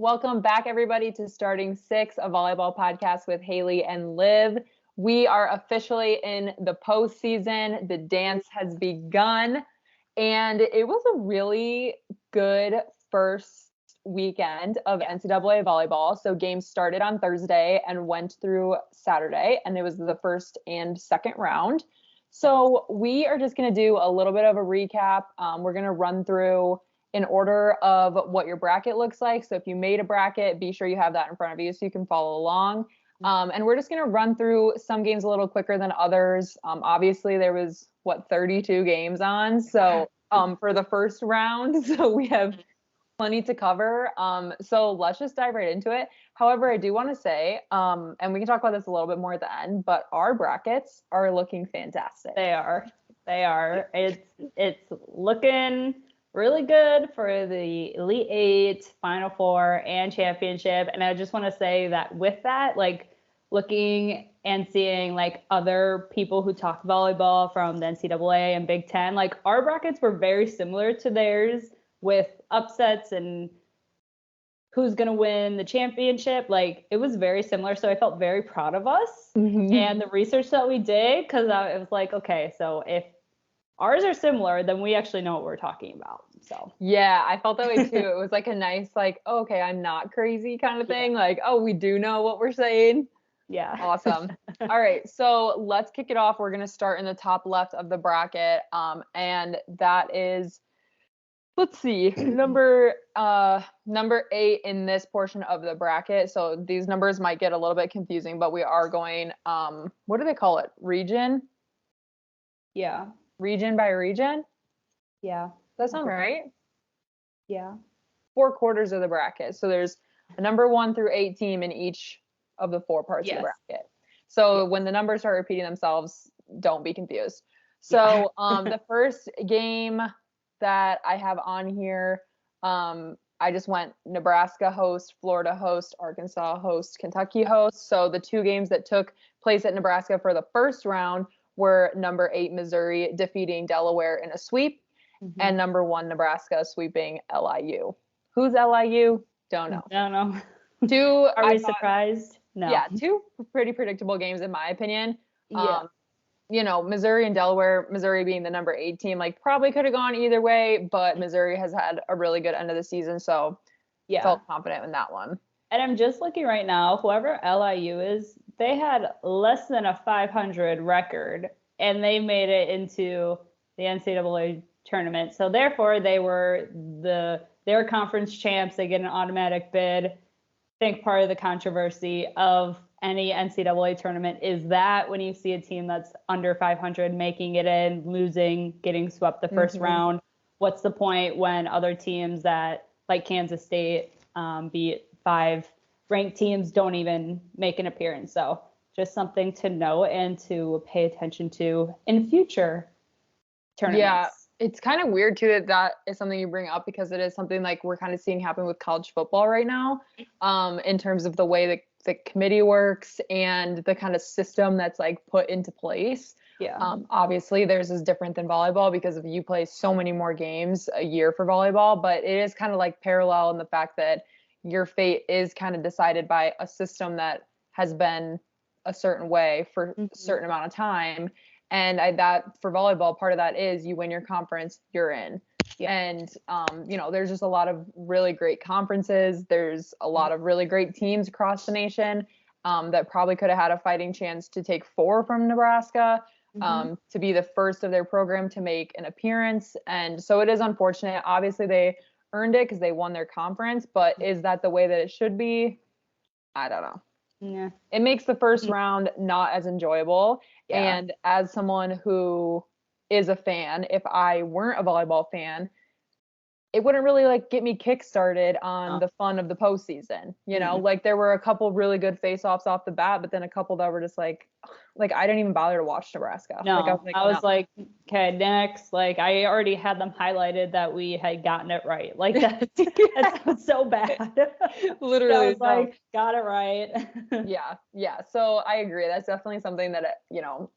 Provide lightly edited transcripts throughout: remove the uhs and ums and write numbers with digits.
Welcome back, everybody, to Starting Six, a volleyball podcast with Haley and Liv. We are officially in the postseason. The dance has begun, and it was a really good first weekend of NCAA volleyball. So games started on Thursday and went through Saturday, and it was the first and second round. So we are just going to do a little bit of a recap. We're going to run through in order of what your bracket looks like. So if you made a bracket, be sure you have that in front of you so you can follow along. And we're just going to run through some games a little quicker than others. Obviously, there was, 32 games on. So for the first round, so we have plenty to cover. So let's just dive right into it. However, I do want to say, and we can talk about this a little bit more at the end, but our brackets are looking fantastic. They are. It's looking really good for the Elite Eight, Final Four, and Championship. And I just want to say that with that, like looking and seeing like other people who talk volleyball from the NCAA and Big Ten, like our brackets were very similar to theirs with upsets and who's going to win the championship. Like it was very similar. So I felt very proud of us and the research that we did, because it was like, okay, so if ours are similar, then we actually know what we're talking about. So yeah, I felt that way too. It was like a nice, like, oh, okay, I'm not crazy kind of thing. Like, oh, we do know what we're saying. Yeah. Awesome. All right. So let's kick it off. We're going to start in the top left of the bracket. And that is, let's see, number 8 in this portion of the bracket. So these numbers might get a little bit confusing, but we are going, what do they call it? Region? Yeah. Region by region? Yeah. Does that sound right? Yeah. 4 quarters of the bracket. So there's a number 1 through 8 team in each of the 4 parts of the bracket. So when the numbers start repeating themselves, don't be confused. So the first game that I have on here, I just went Nebraska host, Florida host, Arkansas host, Kentucky host. So the 2 games that took place at Nebraska for the first round were number 8 Missouri defeating Delaware in a sweep, and number 1 Nebraska sweeping LIU. Who's LIU? Don't know. Don't know. 2. Are we surprised? No. Yeah, 2 pretty predictable games in my opinion. Yeah. Missouri and Delaware, Missouri being the number 8 team, like probably could have gone either way, but Missouri has had a really good end of the season, so felt confident in that one. And I'm just looking right now, whoever LIU is, they had less than a 500 record, and they made it into the NCAA tournament. So therefore, they were their conference champs. They get an automatic bid. I think part of the controversy of any NCAA tournament is that when you see a team that's under 500 making it in, losing, getting swept the first round, what's the point when other teams that, like Kansas State, beat 5 ranked teams, don't even make an appearance? So just something to know and to pay attention to in future tournaments. Yeah, it's kind of weird too that is something you bring up, because it is something like we're kind of seeing happen with college football right now, in terms of the way that the committee works and the kind of system that's like put into place. Yeah. Obviously theirs is different than volleyball because you play so many more games a year for volleyball, but it is kind of like parallel in the fact that your fate is kind of decided by a system that has been a certain way for a certain amount of time. And that for volleyball, part of that is you win your conference, you're in. Yeah. And, there's just a lot of really great conferences. There's a lot of really great teams across the nation that probably could have had a fighting chance to take 4 from Nebraska, to be the first of their program to make an appearance. And so it is unfortunate. Obviously, they earned it because they won their conference. But is that the way that it should be? I don't know. Yeah. It makes the first round not as enjoyable. Yeah. And as someone who is a fan, if I weren't a volleyball fan, it wouldn't really like get me kick-started on the fun of the postseason. Like there were a couple really good face-offs off the bat, but then a couple that were just like I didn't even bother to watch Nebraska. No, I was like, okay, next. Like I already had them highlighted that we had gotten it right. Like that sounds so bad. Literally, I was like, got it right. Yeah. So I agree. That's definitely something that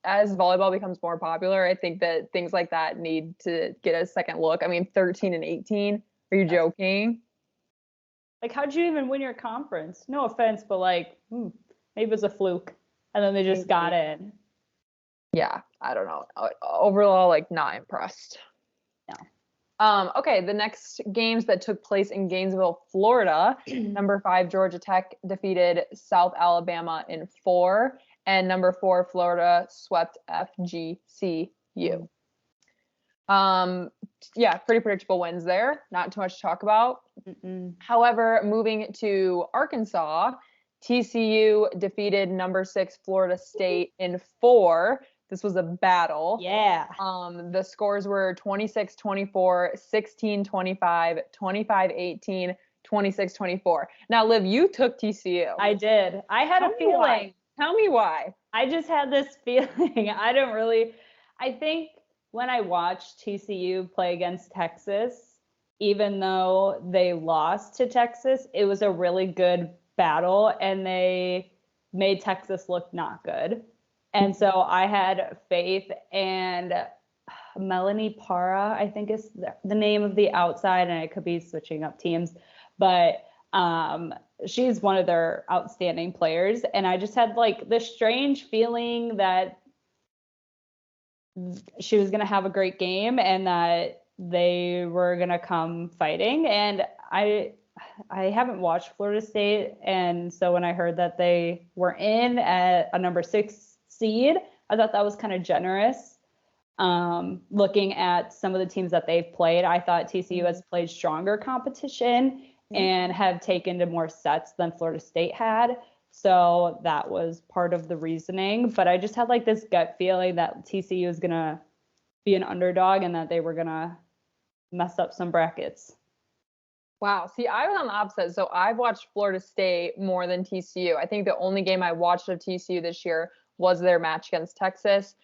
as volleyball becomes more popular, I think that things like that need to get a second look. I mean, 13 and 18. Are you joking? Like, how'd you even win your conference? No offense, but like, maybe it was a fluke. And then they just got in. Yeah, I don't know. Overall, like, not impressed. No. Okay, the next games that took place in Gainesville, Florida. Number 5, Georgia Tech defeated South Alabama in 4, and number 4, Florida swept FGCU. Yeah, pretty predictable wins there. Not too much to talk about. However, moving to Arkansas, TCU defeated number 6 Florida State in 4. This was a battle. Yeah. The scores were 26-24, 16-25, 25-18, 26-24. Now, Liv, you took TCU. I did. I had a feeling. Why. Tell me why. I just had this feeling. I think when I watched TCU play against Texas, even though they lost to Texas, it was a really good battle and they made Texas look not good. And so I had faith, and Melanie Para, I think is the name of the outside, and I could be switching up teams, but she's one of their outstanding players. And I just had like this strange feeling that she was going to have a great game and that they were going to come fighting. And I haven't watched Florida State. And so when I heard that they were in at a number 6 seed, I thought that was kind of generous. Looking at some of the teams that they've played, I thought TCU has played stronger competition and have taken to more sets than Florida State had. So that was part of the reasoning. But I just had like this gut feeling that TCU is going to be an underdog and that they were going to mess up some brackets. Wow. See, I was on the opposite. So I've watched Florida State more than TCU. I think the only game I watched of TCU this year was their match against Texas.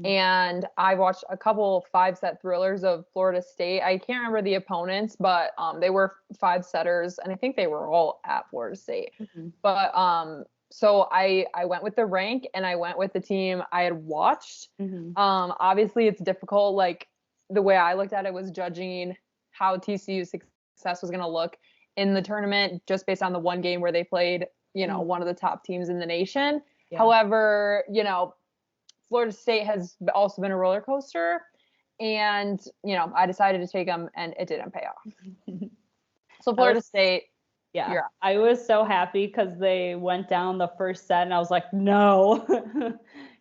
And I watched a couple 5-set thrillers of Florida State. I can't remember the opponents, but they were 5-setters, and I think they were all at Florida State. But so I went with the rank, and I went with the team I had watched. Obviously, it's difficult. Like, the way I looked at it was judging how TCU's success was going to look in the tournament just based on the one game where they played, one of the top teams in the nation. Yeah. However, Florida State has also been a roller coaster, and, I decided to take them, and it didn't pay off. So Florida State. Yeah. I was so happy because they went down the first set, and I was like, no,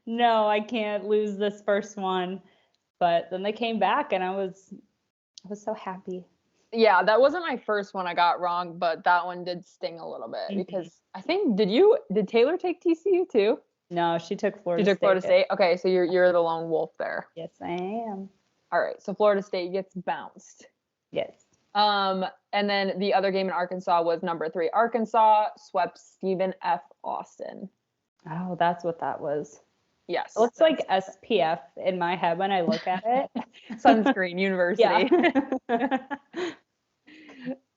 no, I can't lose this first one. But then they came back, and I was so happy. Yeah, that wasn't my first one I got wrong, but that one did sting a little bit because I think, did Taylor take TCU too? No, she took Florida State. She took Florida State? Okay, so you're the lone wolf there. Yes, I am. All right, so Florida State gets bounced. Yes. And then the other game in Arkansas was number 3. Arkansas swept Stephen F. Austin. Oh, that's what that was. Yes. It looks like SPF in my head when I look at it. Sunscreen University.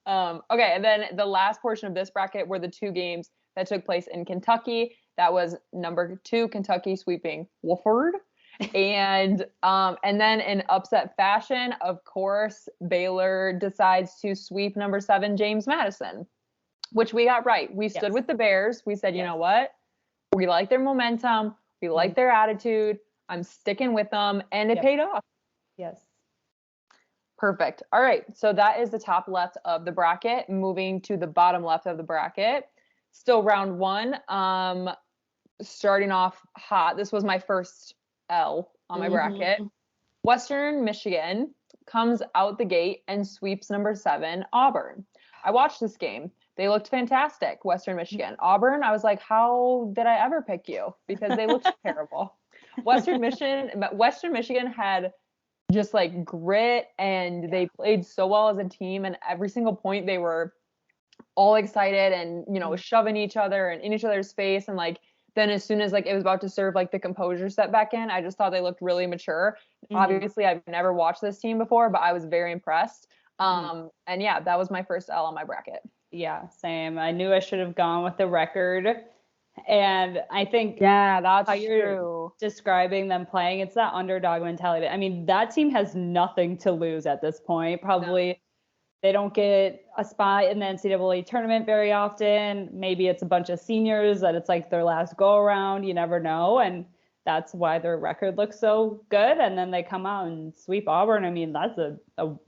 Okay, and then the last portion of this bracket were the 2 games that took place in Kentucky. That was number 2, Kentucky sweeping Wofford. And then in upset fashion, of course, Baylor decides to sweep number 7, James Madison, which we got right. We stood with the Bears. We said, you know what? We like their momentum. We like their attitude. I'm sticking with them. And it paid off. Yes. Perfect. All right. So that is the top left of the bracket. Moving to the bottom left of the bracket. Still round 1. Starting off hot. This was my first L on my bracket. Western Michigan comes out the gate and sweeps number 7, Auburn. I watched this game. They looked fantastic, Western Michigan. Auburn, I was like, how did I ever pick you? Because they looked terrible. Western Michigan had just like grit, and they played so well as a team, and every single point they were all excited and, shoving each other and in each other's face. And like, then as soon as like it was about to serve like the composure set back in, I just thought they looked really mature. Obviously, I've never watched this team before, but I was very impressed. And yeah, that was my first L on my bracket. Yeah, same. I knew I should have gone with the record. And I think that's how you're describing them playing, it's that underdog mentality. I mean, that team has nothing to lose at this point. Probably They don't get a spot in the NCAA tournament very often. Maybe it's a bunch of seniors that it's like their last go around. You never know. And that's why their record looks so good. And then they come out and sweep Auburn. I mean, that's an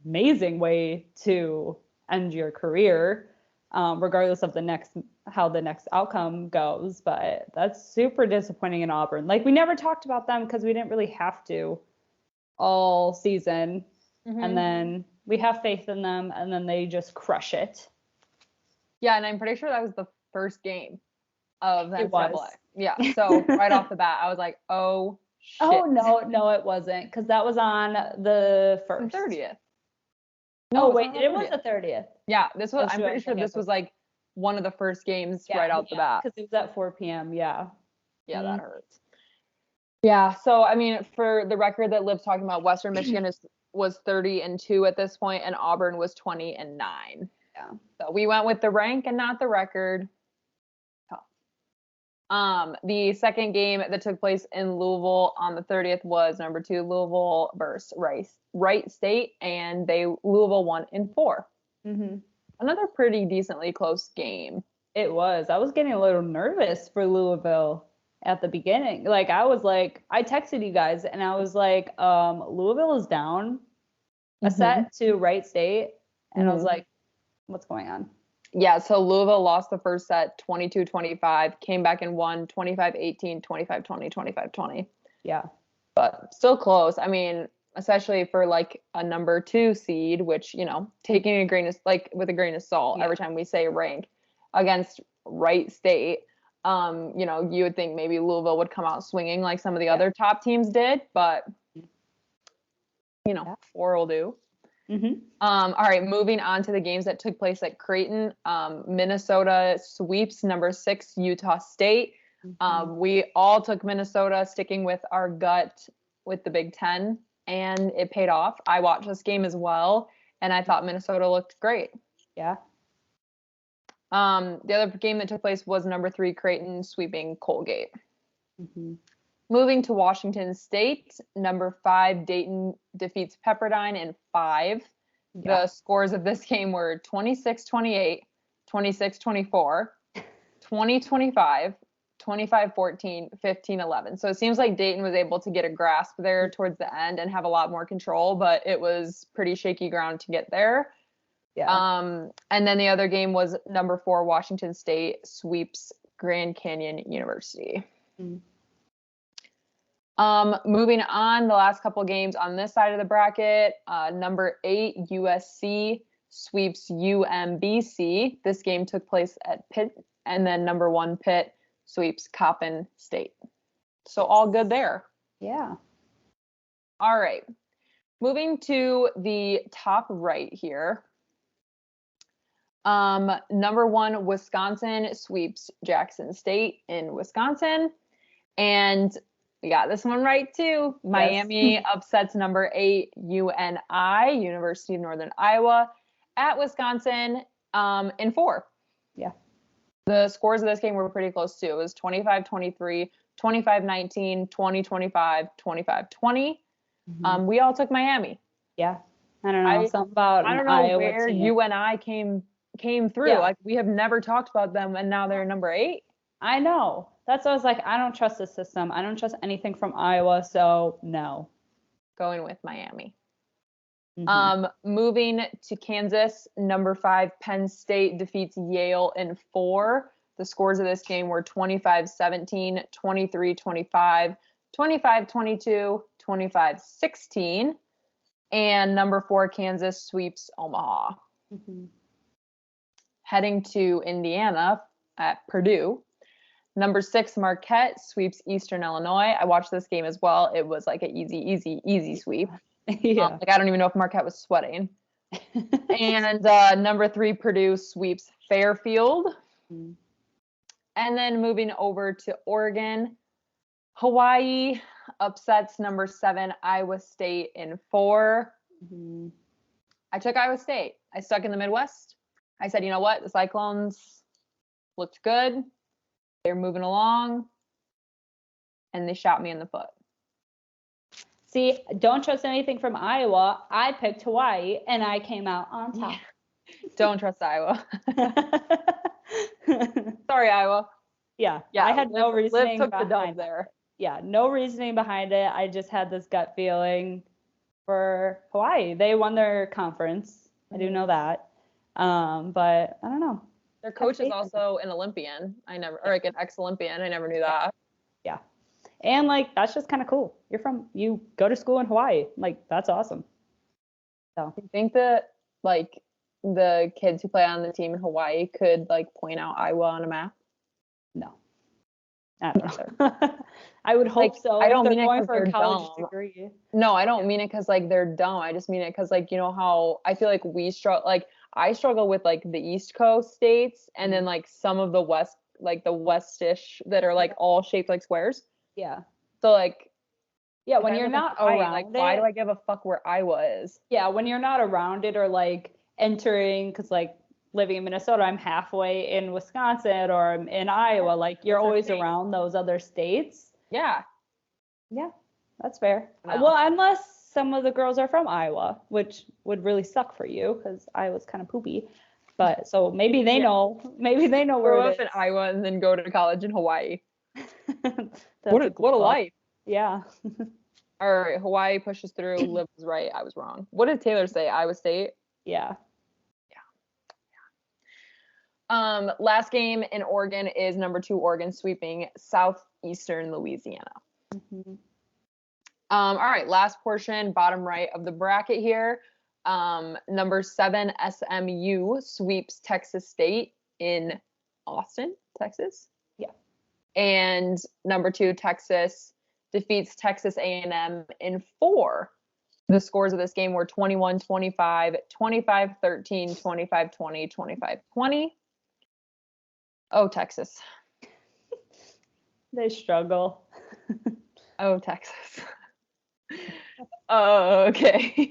amazing way to end your career, regardless of how the next outcome goes. But that's super disappointing in Auburn. Like, we never talked about them because we didn't really have to all season. Mm-hmm. And then we have faith in them, and then they just crush it. Yeah, and I'm pretty sure that was the first game of the NCAA. It was. Yeah, so right off the bat, I was like, oh, shit. Oh, no, it wasn't, because that was on the 1st. The 30th. No, wait, it was the 30th. Yeah, I'm pretty sure this was like one of the first games right out the bat. Because it was at 4 p.m., yeah. Yeah, that hurts. Yeah, so, I mean, for the record that Liv's talking about, Western Michigan was 30-2 at this point, and Auburn was 20-9. Yeah. So we went with the rank and not the record. Tough. The second game that took place in Louisville on the 30th was number 2 Louisville versus Wright State, and Louisville won in 4. Mm-hmm. Another pretty decently close game. It was. I was getting a little nervous for Louisville at the beginning. Like, I texted you guys and I was like, Louisville is down a set to Wright State. And I was like, what's going on? Yeah, so Louisville lost the first set 22-25, came back and won 25-18, 25-20, 25-20. Yeah. But still close. I mean, especially for like a number 2 seed, which, taking with a grain of salt every time we say rank against Wright State. You would think maybe Louisville would come out swinging like some of the other top teams did, but 4 will do. Mm-hmm. All right, moving on to the games that took place at Creighton. Minnesota sweeps number 6 Utah State. Mm-hmm. We all took Minnesota, sticking with our gut with the Big Ten, and it paid off. I watched this game as well, and I thought Minnesota looked great. Yeah. The other game that took place was number 3 Creighton sweeping Colgate. Mm-hmm. Moving to Washington State, number 5 Dayton defeats Pepperdine in 5. Yeah. The scores of this game were 26-28, 26-24, 20-25, 25-14, 15-11. So it seems like Dayton was able to get a grasp there towards the end and have a lot more control, but it was pretty shaky ground to get there. Yeah. And then the other game was number 4 Washington State sweeps Grand Canyon University. Mm-hmm. Moving on, the last couple games on this side of the bracket, number 8 USC sweeps UMBC. This game took place at Pitt, and then number 1 Pitt sweeps Coppin State. So all good there. Yeah. All right. Moving to the top right here. Number 1 Wisconsin sweeps Jackson State in Wisconsin, and we got this one right too. Yes. Miami upsets number 8 UNI, University of Northern Iowa, at Wisconsin in 4. Yeah. The scores of this game were pretty close too. It was 25-23, 25-19, 20-25, 25-20. Mm-hmm. We all took Miami. Yeah. I don't know. Something about I don't know Iowa where team. UNI came through. Yeah. Like, we have never talked about them, and now they're number 8. I know. That's why I was like, I don't trust the system. I don't trust anything from Iowa, so no. Going with Miami. Mm-hmm. Moving to Kansas, number 5 Penn State defeats Yale in 4. The scores of this game were 25-17, 23-25, 25-22, 25-16, and number 4 Kansas sweeps Omaha. Mm-hmm. Heading to Indiana at Purdue. Number 6 Marquette sweeps Eastern Illinois. I watched this game as well. It was like an easy sweep. Yeah. I don't even know if Marquette was sweating. And number 3 Purdue sweeps Fairfield. Mm-hmm. And then moving over to Oregon, Hawaii upsets number 7 Iowa State in 4. Mm-hmm. I took Iowa State. I stuck in the Midwest. I said, you know what? The Cyclones looked good. They're moving along. And they shot me in the foot. See, don't trust anything from Iowa. I picked Hawaii, and I came out on top. Don't trust Iowa. Sorry, Iowa. Yeah, Yeah, I had no reasoning Liv took the dub behind there. Yeah, no reasoning behind it. I just had this gut feeling for Hawaii. They won their conference. I do know that. But I don't know. Their coach is also an Olympian. Or like an ex-Olympian. I never knew that. Yeah. And like that's just kind of cool. You go to school in Hawaii. Like that's awesome. So I think that like the kids who play on the team in Hawaii could like point out Iowa on a map. no. I don't know. I would hope so. I don't If mean they're it going because for a they're college dumb. degree. No, I don't mean it because like they're dumb. I just mean it because like you know how I feel like I struggle with like the East Coast states and then like some of the West, like the Westish that are like all shaped like squares. Yeah. So like Yeah, if when I you're live in not Hawaii, around like it. why do I give a fuck where Iowa is? Yeah, when you're not around it or like entering, because like living in Minnesota, I'm halfway in Wisconsin or I'm in Iowa. Like you're always around those other states. Yeah. Yeah, that's fair. No. Well, unless some of the girls are from Iowa, which would really suck for you because Iowa's kind of poopy. But so maybe they know. Maybe they know where Grow it up is. in Iowa and then go to college in Hawaii. That's What a life. Yeah. All right, Hawaii pushes through. Liv was right. I was wrong. What did Taylor say? Iowa State? Yeah. Last game in Oregon is number 2 Oregon sweeping Southeastern Louisiana. Mm-hmm. All right, last portion, bottom right of the bracket here. Number 7 SMU sweeps Texas State in Austin, Texas. Yeah. And number 2 Texas defeats Texas A&M in 4. The scores of this game were 21-25, 25-13, 25-20, 25-20. Oh, Texas. They struggle. Oh, Texas. Oh, okay.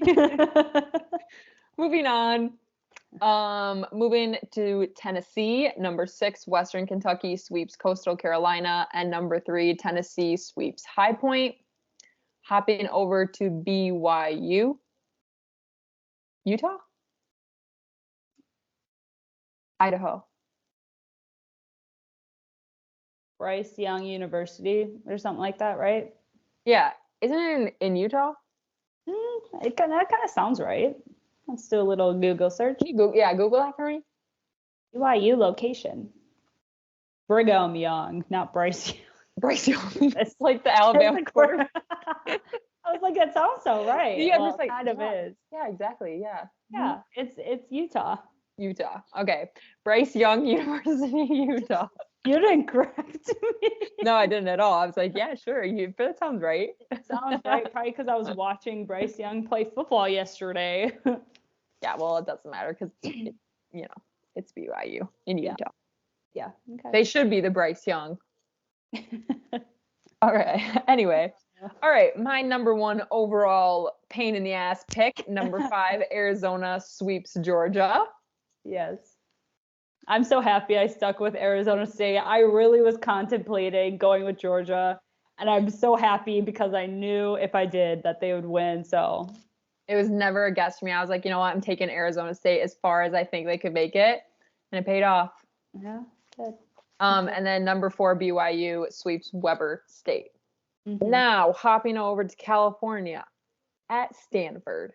Moving on. Moving to Tennessee. Number 6, Western Kentucky sweeps Coastal Carolina. And number 3, Tennessee sweeps High Point. Hopping over to BYU. Utah? Idaho. Bryce Young University or something like that, right? Yeah. Isn't it in Utah? That kind of sounds right. Let's do a little Google search. Google that for me. BYU location. Brigham Young, not Bryce Young. Bryce Young. It's like the Alabama quarter. I was like, that sounds so right. Yeah, well, just like, kind of is. Yeah, exactly. Yeah. Yeah, it's Utah. Utah. Okay. Bryce Young University, Utah. You didn't correct me. No, I didn't at all. I was like, yeah, sure. That sounds right. It sounds right. Probably because I was watching Bryce Young play football yesterday. Yeah, well, it doesn't matter because, it's BYU in Utah. Yeah. Okay. They should be the Bryce Young. All right. Anyway. All right. My number 1 overall pain in the ass pick. Number 5, Arizona sweeps Georgia. Yes. I'm so happy I stuck with Arizona State. I really was contemplating going with Georgia, and I'm so happy because I knew if I did that they would win. So it was never a guess for me. I was like, you know what? I'm taking Arizona State as far as I think they could make it, and it paid off. Yeah, good. And then number 4, BYU sweeps Weber State. Mm-hmm. Now, hopping over to California at Stanford.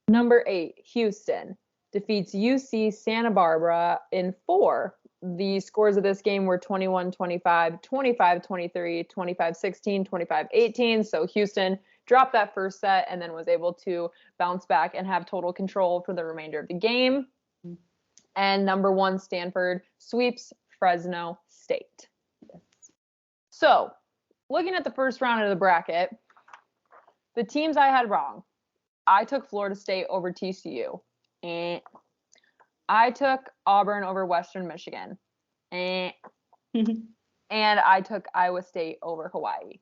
Number 8, Houston defeats UC Santa Barbara in 4. The scores of this game were 21-25, 25-23, 25-16, 25-18. So Houston dropped that first set and then was able to bounce back and have total control for the remainder of the game. Mm-hmm. And number 1, Stanford sweeps Fresno State. Yes. So, looking at the first round of the bracket, the teams I had wrong. I took Florida State over TCU. And I took Auburn over Western Michigan. And I took Iowa State over Hawaii.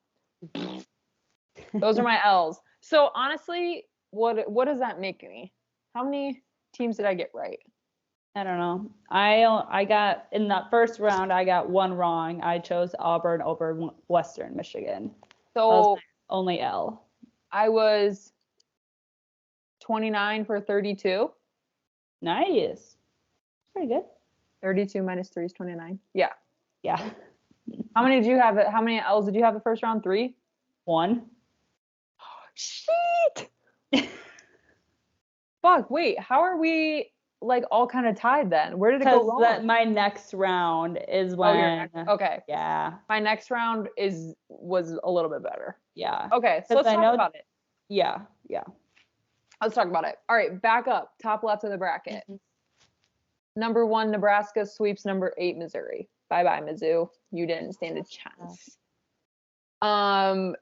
Those are my L's. So honestly, what does that make me? How many teams did I get right? I don't know. I got in that first round, I got 1 wrong. I chose Auburn over Western Michigan. So only L. I was 29 for 32. Nice. pretty good. 32 minus 3 is 29. Yeah. Yeah. How many did you have? How many L's did you have the first round? 3? 1. Shit. Fuck, wait, how are we like all kind of tied then? Where did it go wrong? Because my next round is when. Okay. Yeah. My next round was a little bit better. Yeah. Okay, so let's talk about it. Yeah. Let's talk about it. All right, back up, top left of the bracket. Mm-hmm. Number 1, Nebraska sweeps number 8, Missouri. Bye-bye, Mizzou. You didn't stand a chance. And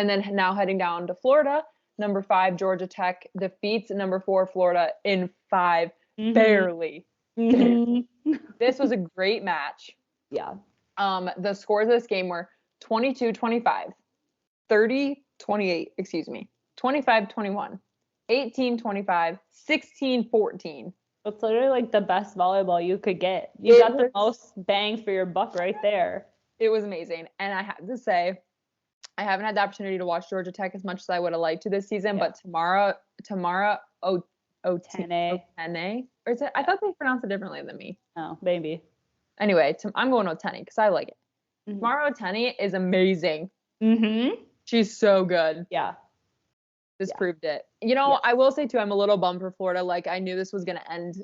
then now heading down to Florida, number 5, Georgia Tech defeats number 4, Florida in 5. Mm-hmm. Barely. Mm-hmm. This was a great match. Yeah. The scores of this game were 22-25, 30-28, 25-21, 18-25, 16-14. It's literally like the best volleyball you could get. You got the most bang for your buck right there. It was amazing. And I have to say, I haven't had the opportunity to watch Georgia Tech as much as I would have liked to this season, but Tamara Otene, or is it? I thought they pronounced it differently than me. Oh, maybe. Anyway, I'm going Otene because I like it. Mm-hmm. Tamara Otene is amazing. Mm-hmm. She's so good. Yeah. This proved it. You know, I will say too, I'm a little bummed for Florida. Like, I knew this was going to end.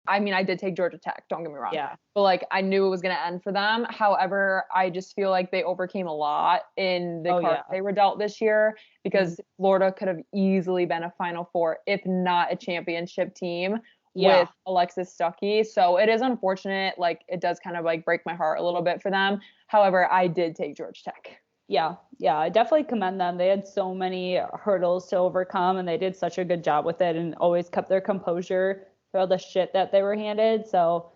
I mean, I did take Georgia Tech, don't get me wrong. Yeah. But like, I knew it was going to end for them. However, I just feel like they overcame a lot in the cards they were dealt this year, because Florida could have easily been a Final Four, if not a championship team with Alexis Stuckey. So it is unfortunate. Like, it does kind of like break my heart a little bit for them. However, I did take Georgia Tech. Yeah, I definitely commend them. They had so many hurdles to overcome, and they did such a good job with it and always kept their composure for all the shit that they were handed. So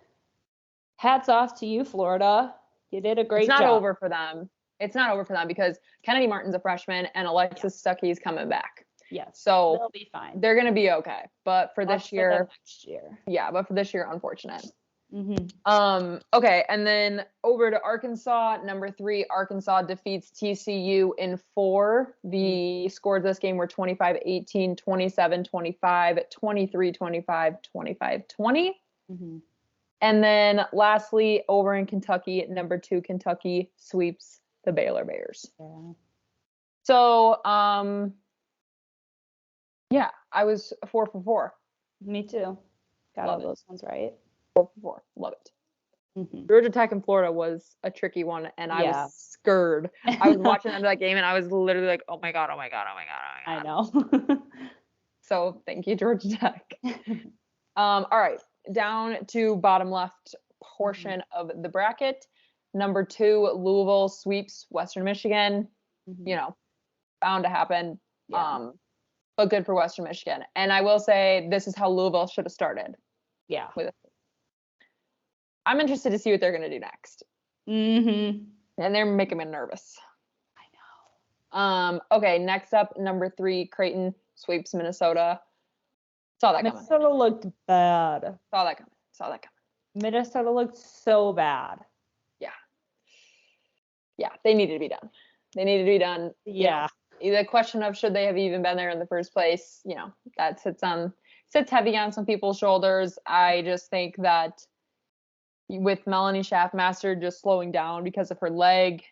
hats off to you, Florida. You did a great job. It's not over for them. It's not over for them because Kennedy Martin's a freshman and Alexis Stuckey's coming back. Yes. So they'll be fine. They're going to be okay. But for this year, next year. Yeah, but for this year, unfortunate. Mm-hmm. Okay, and then over to Arkansas. Number 3, Arkansas defeats TCU in 4. The scores of this game were 25-18, 27-25, 23-25, 25-20. Mm-hmm. And then lastly, over in Kentucky, number 2, Kentucky sweeps the Baylor Bears. Yeah. So, yeah, I was 4 for 4. Me too. Got all those ones right. 4 for 4. Love it. Mm-hmm. Georgia Tech in Florida was a tricky one, and I was scared. I was watching the end of that game, and I was literally like, oh my God. I know. So thank you, Georgia Tech. All right, down to bottom left portion of the bracket. Number 2, Louisville sweeps Western Michigan. Mm-hmm. You know, bound to happen. Yeah. But good for Western Michigan. And I will say, this is how Louisville should have started. Yeah. With it. I'm interested to see what they're going to do next. Mm-hmm. And they're making me nervous. I know. Okay, next up, number 3, Creighton sweeps Minnesota. Saw that coming. Minnesota looked bad. Saw that coming. Minnesota looked so bad. Yeah, they needed to be done. Yeah. You know, the question of should they have even been there in the first place, you know, that sits heavy on some people's shoulders. I just think that with Melanie Schaffmaster just slowing down because of her leg,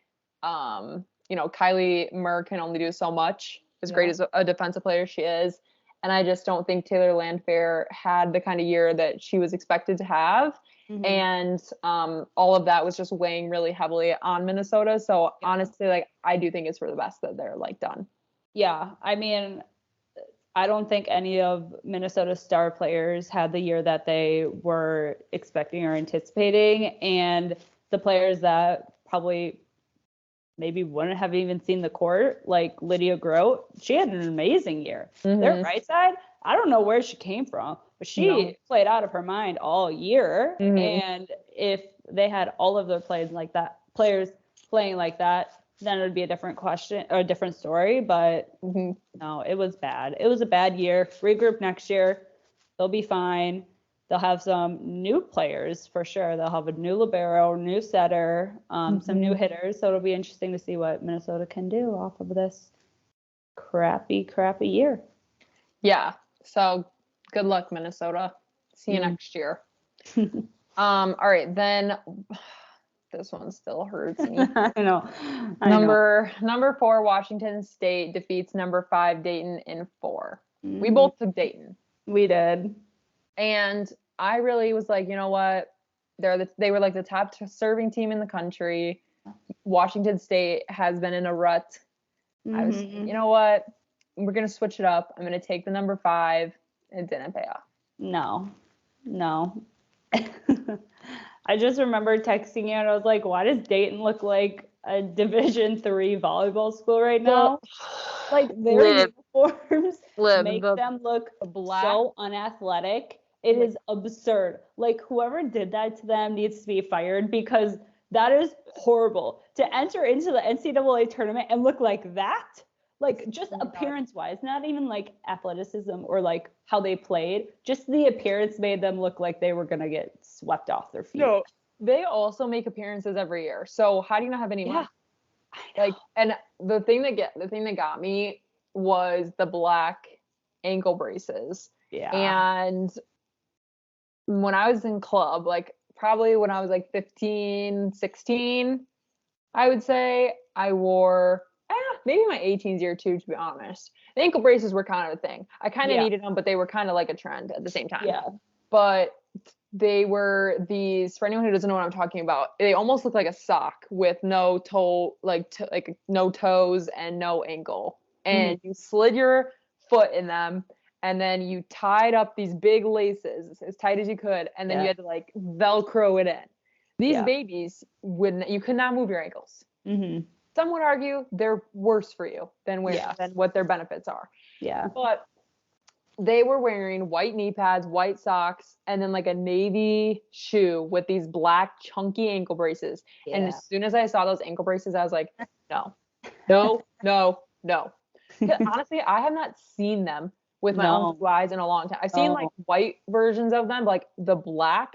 you know, Kylie Murr can only do so much, as great as a defensive player she is. And I just don't think Taylor Landfair had the kind of year that she was expected to have. Mm-hmm. And all of that was just weighing really heavily on Minnesota. So honestly, like, I do think it's for the best that they're like done. Yeah. I mean, I don't think any of Minnesota's star players had the year that they were expecting or anticipating. And the players that probably maybe wouldn't have even seen the court, like Lydia Grote, she had an amazing year. Mm-hmm. Their right side, I don't know where she came from, but she played out of her mind all year. Mm-hmm. And if they had all of their players playing like that, then it would be a different question or a different story. But no, it was bad. It was a bad year. Regroup next year. They'll be fine. They'll have some new players for sure. They'll have a new libero, new setter, some new hitters. So it'll be interesting to see what Minnesota can do off of this crappy year. Yeah. So good luck, Minnesota. See you next year. All right, then this one still hurts me. I know. Number 4, Washington State defeats number 5, Dayton in 4. We both took Dayton. We did. And I really was like, you know what? They were like the top serving team in the country. Washington State has been in a rut. I was, you know what? We're going to switch it up. I'm going to take the number 5. It didn't pay off. No. I just remember texting you and I was like, why does Dayton look like a Division III volleyball school right now? Like their uniforms make them look so unathletic. It is absurd. Like whoever did that to them needs to be fired because that is horrible. To enter into the NCAA tournament and look like that, like just appearance-wise, not even like athleticism or like how they played, just the appearance made them look like they were gonna get swept off their feet. No, they also make appearances every year. So how do you not have any money? Like, and the thing that got me was the black ankle braces. Yeah. And when I was in club, like probably when I was like 15, 16, I would say I wore maybe my 18th year too, to be honest. The ankle braces were kind of a thing. I kind of needed them, but they were kind of like a trend at the same time. Yeah. But they were these, for anyone who doesn't know what I'm talking about, they almost look like a sock with no toe, like no toes and no ankle. And you slid your foot in them and then you tied up these big laces as tight as you could. And then you had to like Velcro it in. These babies you could not move your ankles. Some would argue they're worse for you than what their benefits are. Yeah. But they were wearing white knee pads, white socks, and then like a navy shoe with these black chunky ankle braces. Yeah. And as soon as I saw those ankle braces, I was like, no. Honestly, I have not seen them with my own two eyes in a long time. I've seen like white versions of them, like the black,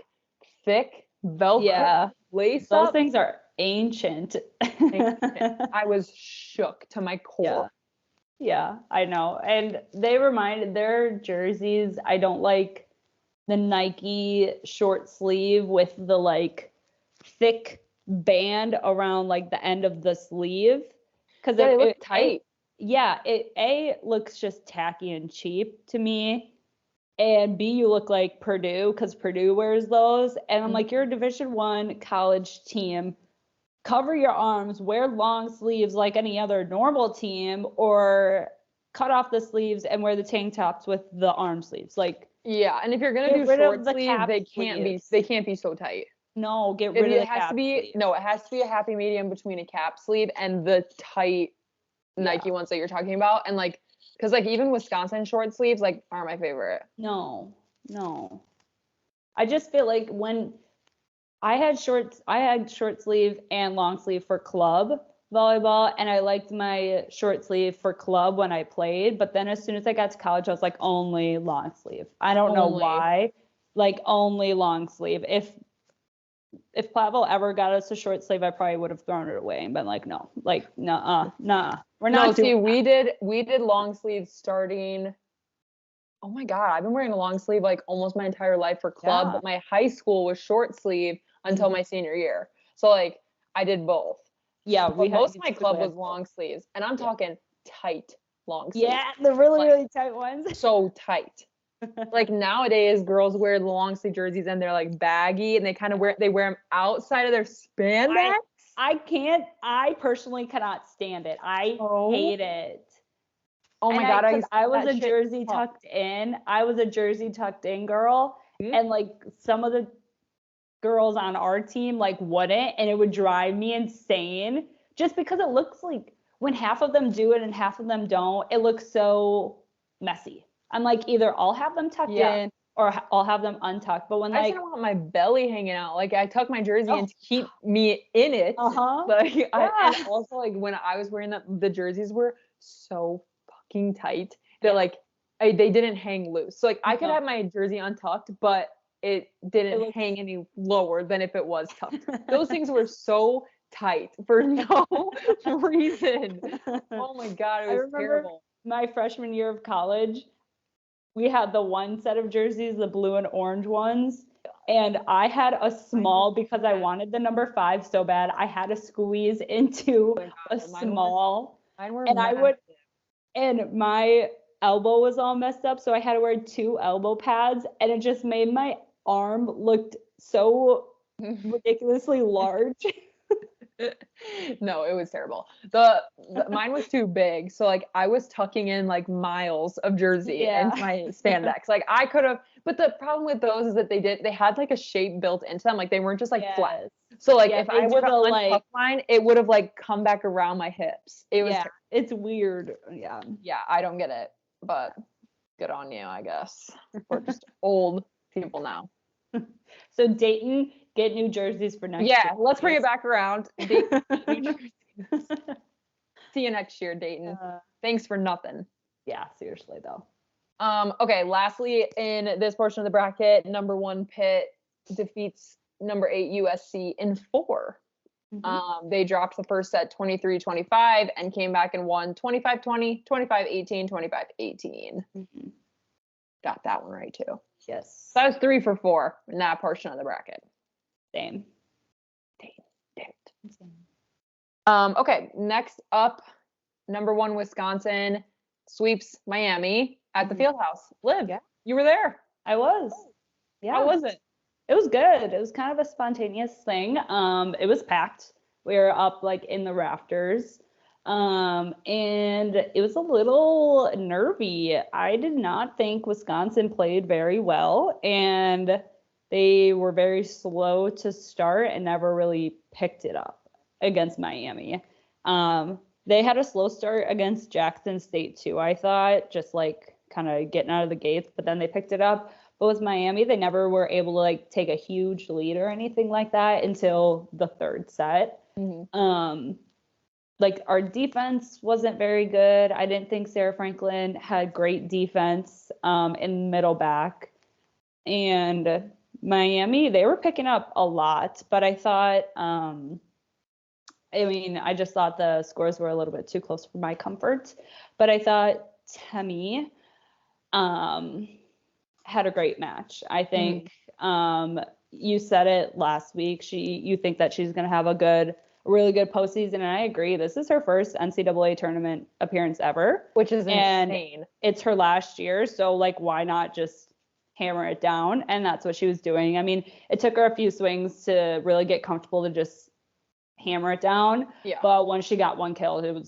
thick, Velcro lace Those things are ancient. I was shook to my core. Yeah, I know. And they reminded their jerseys, I don't like the Nike short sleeve with the like thick band around like the end of the sleeve. Because they look tight. It looks just tacky and cheap to me. And B, you look like Purdue because Purdue wears those. And I'm like, you're a Division I college team. Cover your arms, wear long sleeves like any other normal team, or cut off the sleeves and wear the tank tops with the arm sleeves. Like, yeah, and if you're gonna do short sleeve, they can't be so tight. No, get rid of the cap sleeve. No, it has to be a happy medium between a cap sleeve and the tight Nike ones that you're talking about. And like, because like even Wisconsin short sleeves like are my favorite. No. I just feel like when I had short sleeve and long sleeve for club volleyball, and I liked my short sleeve for club when I played. But then as soon as I got to college, I was like, only long sleeve. I don't know why. Like only long sleeve. If Platteville ever got us a short sleeve, I probably would have thrown it away and been like, no, like, nah. We're not. We did long sleeves starting. Oh my God, I've been wearing a long sleeve like almost my entire life for club, but my high school was short sleeve until my senior year. So like I did both. Yeah, most of my club was long sleeves, and I'm talking tight long sleeves. Yeah, the really tight ones. So tight. Like nowadays, girls wear the long sleeve jerseys and they're like baggy, and they wear them outside of their spandex. I personally cannot stand it. I hate it. Oh my God, I was a jersey tucked in. I was a jersey tucked in girl, and like some of the girls on our team like wouldn't, and it would drive me insane just because it looks like when half of them do it and half of them don't, it looks so messy. I'm like, either I'll have them tucked in or I'll have them untucked. But when I don't want my belly hanging out, like I tuck my jersey in to keep me in it. Like and also like when I was wearing the jerseys were so fucking tight that like they didn't hang loose. So like I could have my jersey untucked, but it didn't hang any lower than if it was tucked. Those things were so tight for no reason. Oh my God, it was terrible. My freshman year of college, we had the one set of jerseys, the blue and orange ones. And I had a small because I wanted the number 5 so bad. I had to squeeze into a small. Mine were and massive. I would, and my elbow was all messed up. So I had to wear 2 elbow pads, and it just made my arm looked so ridiculously large. No, it was terrible. Mine was too big, so like I was tucking in like miles of jersey into my spandex. Like I could have, but the problem with those is that they had like a shape built into them. Like they weren't just like flat. So like if I would have untucked mine, it would have like come back around my hips. It was terrible. It's weird. Yeah. Yeah, I don't get it, but good on you, I guess. We're just old people now. So Dayton, get new jerseys for next year. Yeah, let's bring it back around. See you next year, Dayton. Thanks for nothing. Yeah, seriously though. Okay, lastly, in this portion of the bracket, number 1 Pitt defeats number 8 USC in 4. They dropped the first set 23-25 and came back and won 25-20, 25-18, 25-18. Got that one right too. Yes. So I was 3 for 4 in that portion of the bracket. Same. Okay, next up, number 1 Wisconsin sweeps Miami at the Fieldhouse. Liv, you were there. I was. Yeah. How was it? It was good. It was kind of a spontaneous thing. It was packed. We were up like in the rafters. And it was a little nervy. I did not think Wisconsin played very well, and they were very slow to start and never really picked it up against Miami. They had a slow start against Jackson State too, I thought, just like kind of getting out of the gates, but then they picked it up. But with Miami, they never were able to like take a huge lead or anything like that until the 3rd set. Like our defense wasn't very good. I didn't think Sarah Franklin had great defense in middle back. And Miami, they were picking up a lot, but I thought, I just thought the scores were a little bit too close for my comfort. But I thought Temi had a great match. I think you said it last week. You think that she's going to have a really good postseason, and I agree. This is her first NCAA tournament appearance ever, which is insane. It's her last year, so like why not just hammer it down? And that's what she was doing. I mean, it took her a few swings to really get comfortable to just hammer it down. Yeah. But when she got 1 kill,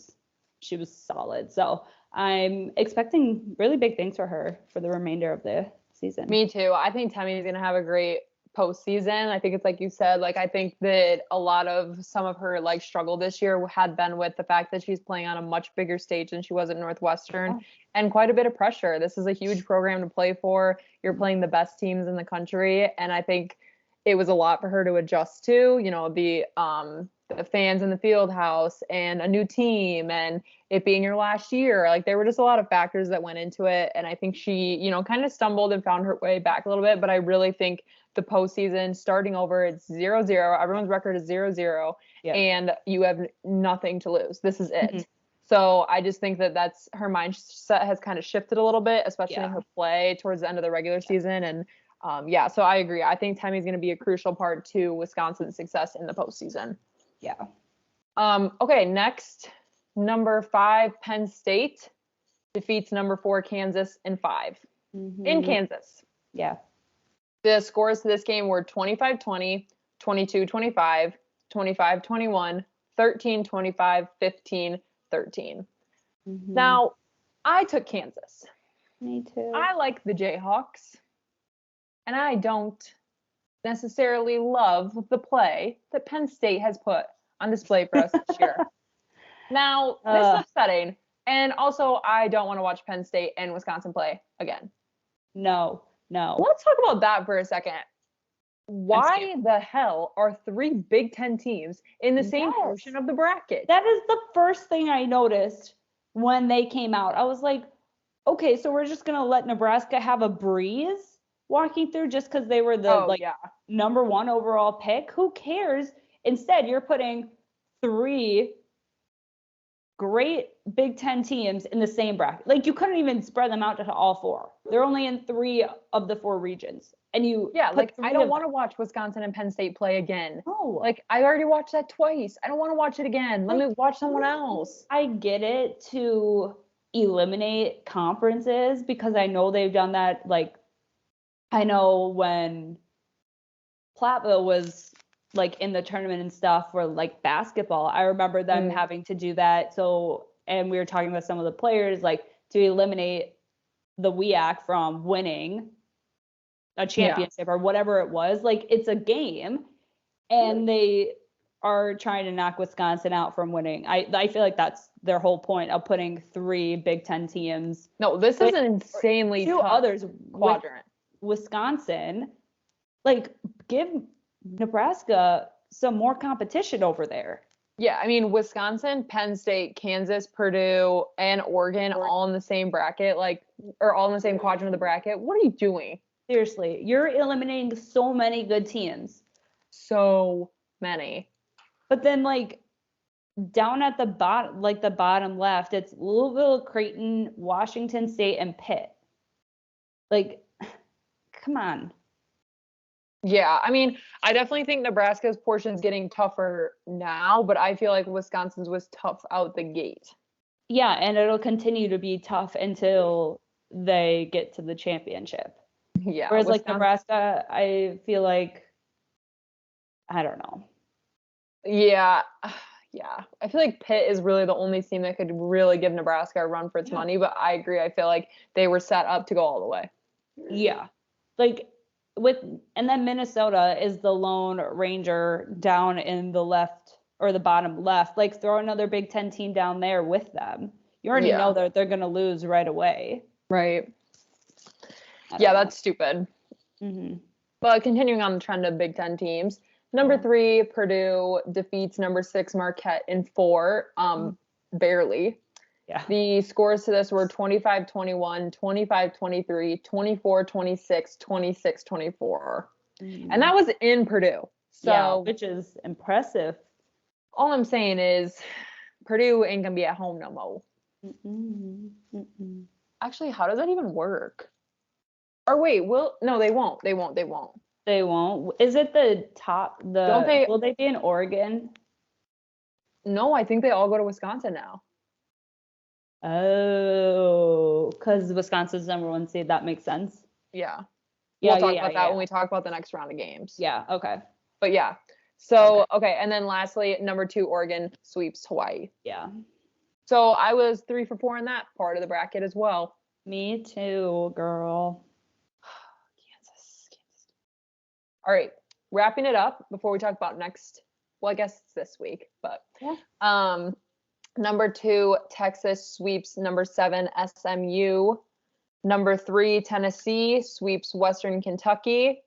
she was solid. So I'm expecting really big things for her for the remainder of the season. Me too. I think Temi is going to have a great postseason. I think it's like you said, like I think that a lot of some of her like struggle this year had been with the fact that she's playing on a much bigger stage than she was at Northwestern, and quite a bit of pressure. This is a huge program to play for. You're playing the best teams in the country, and I think it was a lot for her to adjust to, the fans in the field house and a new team and it being your last year. Like there were just a lot of factors that went into it. And I think she, kind of stumbled and found her way back a little bit. But I really think the postseason starting over, it's 0-0. Everyone's record is 0-0 and you have nothing to lose. This is it. So I just think that that's her mindset has kind of shifted a little bit, especially in her play towards the end of the regular season. And so I agree. I think Temi's going to be a crucial part to Wisconsin's success in the postseason. Yeah. Okay, next, number 5 Penn State defeats number 4 Kansas in 5 in Kansas. Yeah. The scores to this game were 25-20, 22-25, 25-21, 13-25, 15-13. Now, I took Kansas. Me too. I like the Jayhawks, and I don't necessarily love the play that Penn State has put on display for us this year. Now, this is upsetting. And also, I don't want to watch Penn State and Wisconsin play again. No. Let's talk about that for a second. Why the hell are 3 Big Ten teams in the same portion of the bracket? That is the first thing I noticed when they came out. I was like, okay, so we're just going to let Nebraska have a breeze walking through just because they were the number 1 overall pick. Who cares? Instead, you're putting 3 great Big Ten teams in the same bracket. Like, you couldn't even spread them out to all 4. They're only in 3 of the 4 regions. And I don't want to watch Wisconsin and Penn State play again. No. Like, I already watched that twice. I don't want to watch it again. Let me watch someone else. I get it to eliminate conferences because I know they've done that. Like, I know when Platteville was like in the tournament and stuff for like basketball, I remember them having to do that. So, and we were talking with some of the players, like, to eliminate the WEAC from winning a championship or whatever it was. Like, it's a game, and they are trying to knock Wisconsin out from winning. I feel like that's their whole point of putting 3 Big Ten teams. No, this is an insanely 2 tough others quadrant. Wisconsin, like, give Nebraska some more competition over there. Yeah, I mean, Wisconsin, Penn State, Kansas, Purdue, and Oregon all in the same bracket, like, or all in the same quadrant of the bracket. What are you doing? Seriously, you're eliminating so many good teams. So many. But then, like, down at the bottom, like the bottom left, it's Louisville, Creighton, Washington State, and Pitt. Like, come on. Yeah, I mean, I definitely think Nebraska's portion is getting tougher now, but I feel like Wisconsin's was tough out the gate. Yeah, and it'll continue to be tough until they get to the championship. Yeah. Whereas, like, Nebraska, I feel like, I don't know. Yeah. Yeah. I feel like Pitt is really the only team that could really give Nebraska a run for its money, but I agree. I feel like they were set up to go all the way. Yeah. Like, and then Minnesota is the Lone Ranger down in the left or the bottom left. Like, throw another Big Ten team down there with them. You already know that they're going to lose right away. Right. Yeah, that's stupid. Mm-hmm. But continuing on the trend of Big Ten teams, number 3, Purdue defeats number 6, Marquette in 4, barely. Yeah. The scores to this were 25-21, 25-23, 24-26, 26-24. And that was in Purdue. So, which is impressive. All I'm saying is Purdue ain't going to be at home no more. Actually, how does that even work? Or wait, no, they won't. They won't. Is it the top? Will they be in Oregon? No, I think they all go to Wisconsin now. Oh, because Wisconsin's number 1 seed. That makes sense. Yeah. We'll talk about that when we talk about the next round of games. Yeah. Okay. But yeah. So, okay. And then lastly, number 2, Oregon sweeps Hawaii. Yeah. So I was 3 for 4 in that part of the bracket as well. Me too, girl. Kansas. All right. Wrapping it up before we talk about next. Well, I guess it's this week, but number 2, Texas sweeps number 7, SMU. Number 3, Tennessee sweeps Western Kentucky.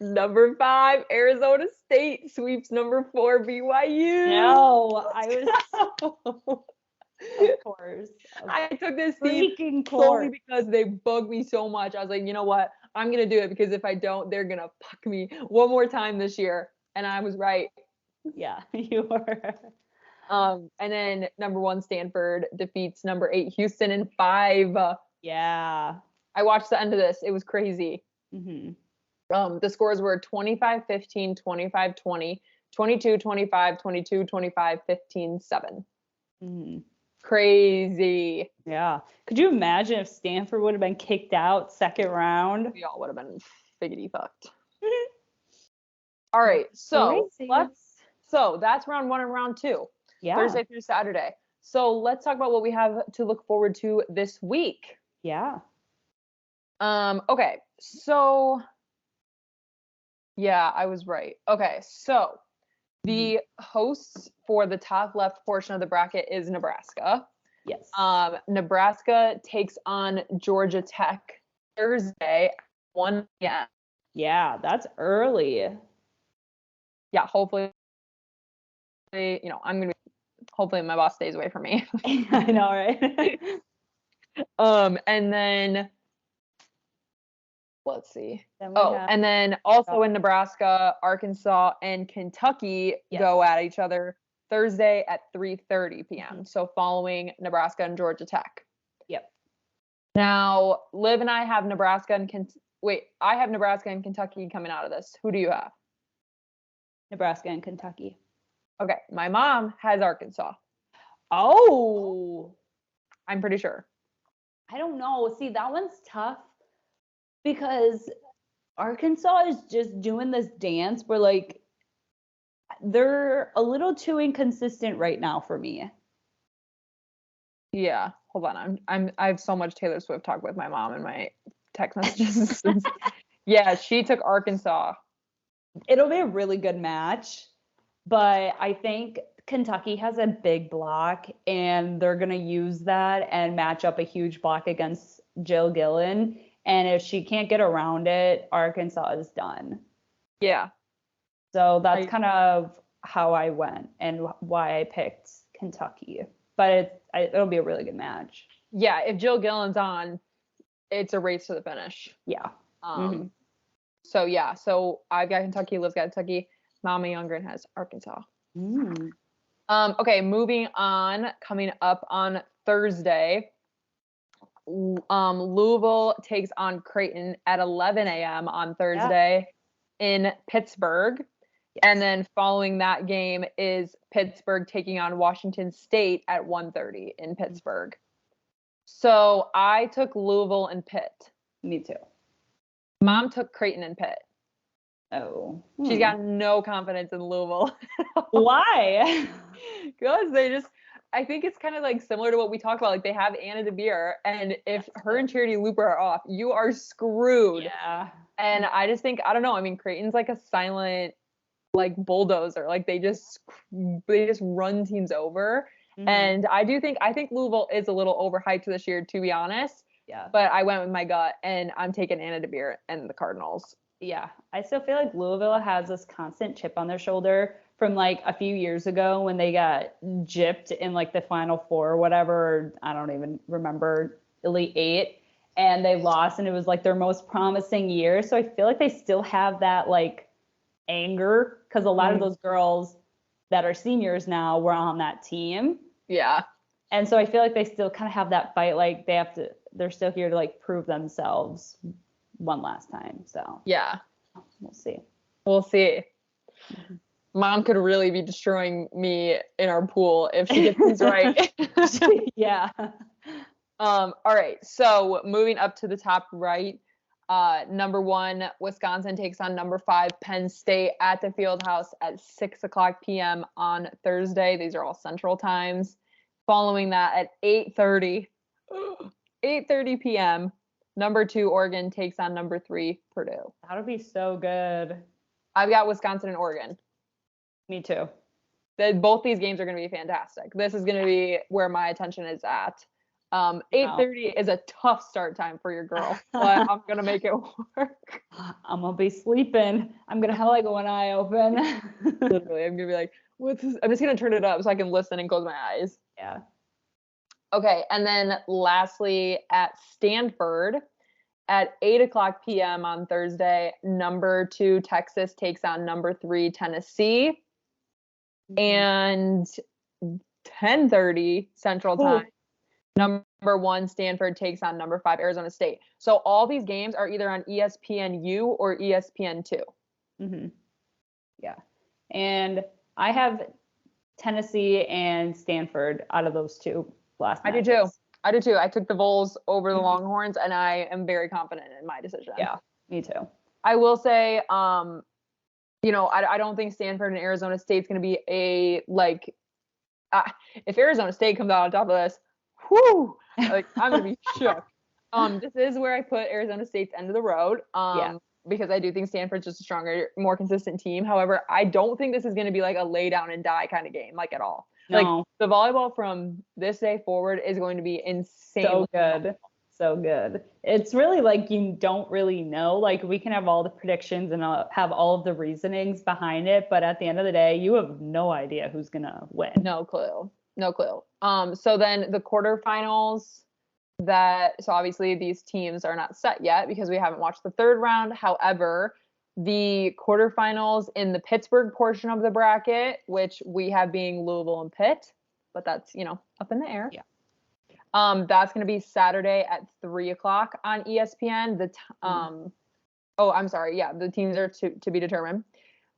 Number 5, Arizona State sweeps number 4, BYU. No, I was. Of course. I took this team solely because they bugged me so much. I was like, you know what? I'm going to do it because if I don't, they're going to fuck me one more time this year. And I was right. Yeah, you were. And then number 1, Stanford defeats number 8, Houston in 5. Yeah. I watched the end of this. It was crazy. Mm-hmm. The scores were 25-15, 25-20, 22-25, 22-25, 15-7. Mm-hmm. Crazy. Yeah. Could you imagine if Stanford would have been kicked out second round? We all would have been figgity fucked. All right. So that's round 1 and round 2. Yeah. Thursday through Saturday. So let's talk about what we have to look forward to this week. Yeah. Okay. So yeah, I was right. Okay. So the hosts for the top left portion of the bracket is Nebraska. Yes. Nebraska takes on Georgia Tech Thursday at 1 p.m. Yeah, that's early. Yeah, hopefully, hopefully my boss stays away from me. I know, right? And then let's see. And then also in Nebraska, Arkansas and Kentucky go at each other Thursday at 3:30 p.m. So following Nebraska and Georgia Tech. Yep. Now, Liv and I have Nebraska and I have Nebraska and Kentucky coming out of this. Who do you have? Nebraska and Kentucky. Okay, my mom has Arkansas. Oh, I'm pretty sure. I don't know. See, that one's tough because Arkansas is just doing this dance where like they're a little too inconsistent right now for me. Yeah, hold on. I have so much Taylor Swift talk with my mom in my text messages. Yeah, she took Arkansas. It'll be a really good match, but I think Kentucky has a big block and they're going to use that and match up a huge block against Jill Gillen. And if she can't get around it, Arkansas is done. Yeah. So that's kind of how I went and why I picked Kentucky. But it'll be a really good match. Yeah, if Jill Gillen's on, it's a race to the finish. Yeah. So yeah, so I've got Kentucky, Liv's got Kentucky. Mama Youngren has Arkansas. Okay, moving on. Coming up on Thursday, Louisville takes on Creighton at 11 a.m. on Thursday in Pittsburgh. Yes. And then following that game is Pittsburgh taking on Washington State at 1:30 in Pittsburgh. So I took Louisville and Pitt. Me too. Mom took Creighton and Pitt. Oh. She's got no confidence in Louisville. Why? Because I think it's kind of like similar to what we talked about. Like they have Anna DeBeer, and if her and Charity Looper are off, you are screwed. Yeah. And I just think, I don't know. I mean, Creighton's like a silent, like bulldozer. Like they just run teams over. And I think Louisville is a little overhyped this year, to be honest. Yeah. But I went with my gut, and I'm taking Anna DeBeer and the Cardinals. Yeah. I still feel like Louisville has this constant chip on their shoulder from like a few years ago when they got gypped in like the Final Four or whatever. I don't even remember, Elite Eight. And they lost, and it was like their most promising year. So I feel like they still have that like anger because a lot of those girls that are seniors now were on that team. Yeah. And so I feel like they still kind of have that fight. Like they're still here to like prove themselves one last time. So yeah, we'll see. Mom could really be destroying me in our pool if she gets these right. Yeah. All right. So moving up to the top right, number 1, Wisconsin takes on number 5, Penn State at the Fieldhouse at 6:00 p.m. on Thursday. These are all Central times. Following that at 8:30 p.m., number 2, Oregon takes on number 3, Purdue. That'll be so good. I've got Wisconsin and Oregon. Me too. Both these games are going to be fantastic. This is going to be where my attention is at. 8:30 is a tough start time for your girl, but I'm going to make it work. I'm going to be sleeping. I'm going to have like one eye open. Literally, I'm going to be like, what's this? I'm just going to turn it up so I can listen and close my eyes. Yeah. Okay, and then lastly at Stanford at 8:00 p.m. on Thursday, number 2 Texas takes on number 3 Tennessee. And 10:30 Central Time, number 1 Stanford takes on number 5 Arizona State. So all these games are either on ESPNU or ESPN2. Yeah. And I have Tennessee and Stanford out of those two last night. I do too. I took the Vols over the Longhorns, and I am very confident in my decision. Yeah, me too. I will say, I don't think Stanford and Arizona State's going to be if Arizona State comes out on top of this, whoo, like I'm going to be shook. This is where I put Arizona State's end of the road. Because I do think Stanford's just a stronger, more consistent team. However, I don't think this is going to be like a lay down and die kind of game, like at all. No. Like the volleyball from this day forward is going to be insane. So good. So good. It's really like you don't really know. Like we can have all the predictions and have all of the reasonings behind it, but at the end of the day, you have no idea who's going to win. No clue. So then the quarterfinals, so obviously these teams are not set yet because we haven't watched the third round. However, the quarterfinals in the Pittsburgh portion of the bracket, which we have being Louisville and Pitt, but that's, up in the air. Yeah. That's going to be Saturday at 3:00 on ESPN. I'm sorry. Yeah, the teams are to be determined.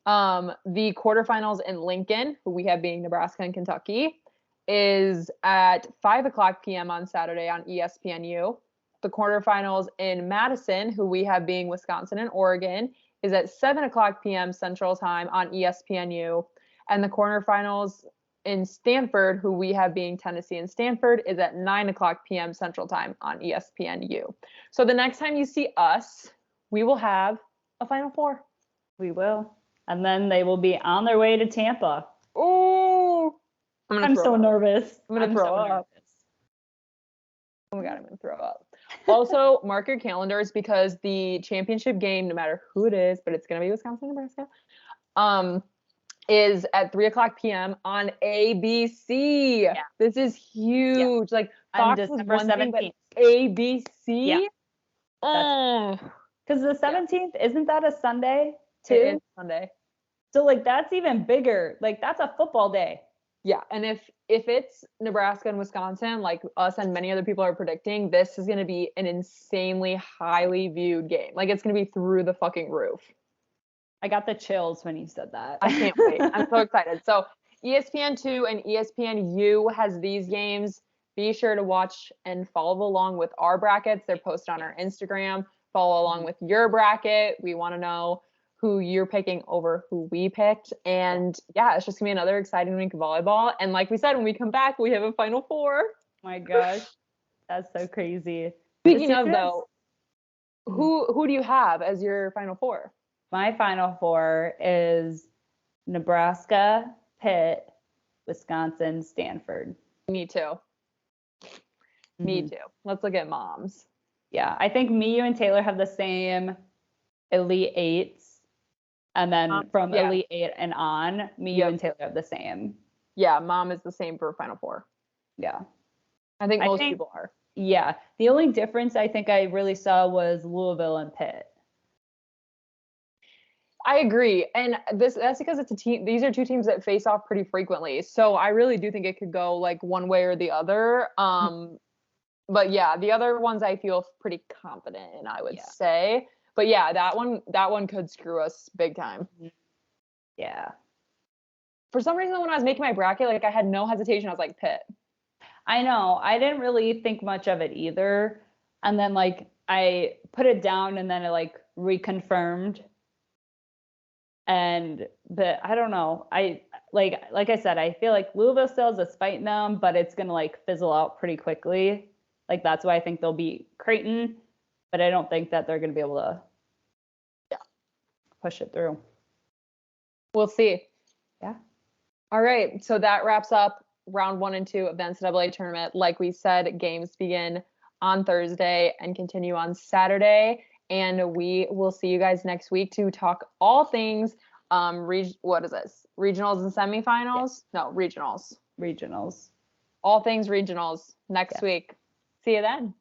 The quarterfinals in Lincoln, who we have being Nebraska and Kentucky, is at 5:00 p.m. on Saturday on ESPNU. The quarterfinals in Madison, who we have being Wisconsin and Oregon, is at 7:00 p.m. Central Time on ESPNU. And the quarterfinals in Stanford, who we have being Tennessee and Stanford, is at 9:00 p.m. Central Time on ESPNU. So the next time you see us, we will have a Final Four. We will. And then they will be on their way to Tampa. Oh, I'm so nervous. I'm going to throw up. Oh my God, I'm going to throw up. Also, mark your calendars because the championship game, no matter who it is, but it's going to be Wisconsin, Nebraska, is at 3:00 p.m. on ABC. Yeah. This is huge. Yeah. Like Fox was one thing, but ABC? Yeah. Because the 17th, isn't that a Sunday too? It is Sunday. So like that's even bigger. Like that's a football day. Yeah, and if it's Nebraska and Wisconsin, like us and many other people are predicting, this is going to be an insanely highly viewed game. Like it's going to be through the fucking roof. I got the chills when you said that. I can't wait. I'm so excited. So ESPN2 and ESPNU has these games. Be sure to watch and follow along with our brackets. They're posted on our Instagram. Follow along with your bracket. We want to know who you're picking over who we picked. And yeah, it's just gonna be another exciting week of volleyball. And like we said, when we come back, we have a Final Four. My gosh, that's so crazy. Speaking of though, who do you have as your Final Four? My Final Four is Nebraska, Pitt, Wisconsin, Stanford. Me too. Me too. Let's look at moms. Yeah, I think me, you, and Taylor have the same Elite Eights. And then from Elite 8 and on, me, you, and Taylor have the same. Yeah, mom is the same for Final Four. Yeah. I think most people are. Yeah. The only difference I think I really saw was Louisville and Pitt. I agree. And that's because it's a team. These are two teams that face off pretty frequently. So I really do think it could go like one way or the other. But yeah, the other ones I feel pretty confident in, I would say. But yeah, that one could screw us big time. Yeah. For some reason, when I was making my bracket, like I had no hesitation. I was like, Pitt. I know. I didn't really think much of it either. And then like I put it down and then it like reconfirmed. But I don't know. I like I said, I feel like Louisville still has a spite in them, but it's gonna like fizzle out pretty quickly. Like that's why I think they'll beat Creighton, but I don't think that they're gonna be able to push it through. We'll see. Yeah. All right. So that wraps up round 1 and 2 of the NCAA tournament. Like we said, games begin on Thursday and continue on Saturday. And we will see you guys next week to talk all things what is this? Regionals and semifinals? Yeah. No, regionals. Regionals. All things regionals next week. See you then.